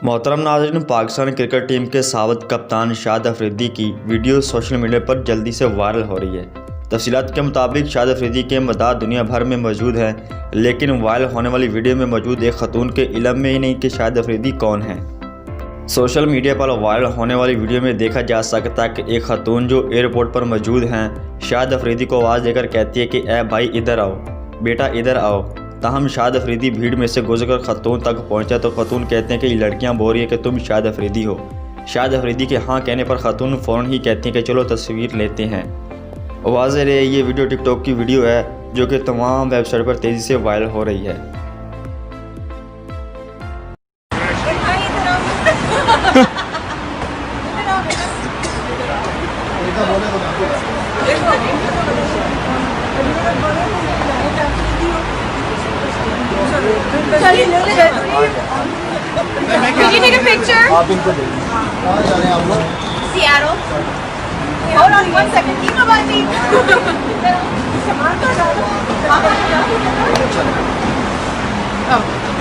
मोहतरम नाज़रीन, Pakistan cricket team के साबिक़ कप्तान शाहिद अफरीदी की वीडियो सोशल मीडिया पर जल्दी से वायरल हो रही है। तफसीलात के मुताबिक शाहिद अफरीदी के मदाद दुनिया भर में मौजूद हैं, लेकिन वायरल होने वाली वीडियो में मौजूद एक खतून के इल्म में ही नहीं कि शाहिद अफरीदी कौन है। सोशल मीडिया पर वायरल होने वाली वीडियो में देखा जा सकता है कि एक खतून जो एयरपोर्ट पर मौजूद हैं, शाहिद अफरीदी को आवाज़ देकर कहती है कि ए भाई इधर आओ, बेटा इधर आओ। ताहम शाहिद अफरीदी भीड़ में से गुजरकर खतून तक पहुंचा तो खतून कहते हैं कि ये लड़कियां बोल रही है कि तुम शाहिद अफरीदी हो। शाहिद अफरीदी के हाँ कहने पर खतून फ़ौरन ही कहती हैं कि चलो तस्वीर लेते हैं। वाज़ेह रहे ये वीडियो टिकटॉक की वीडियो है जो कि तमाम वेबसाइट पर तेज़ी से वायरल हो रही है। Can you take a picture? Seattle. Hold on 1 second. Keep my body. Oh.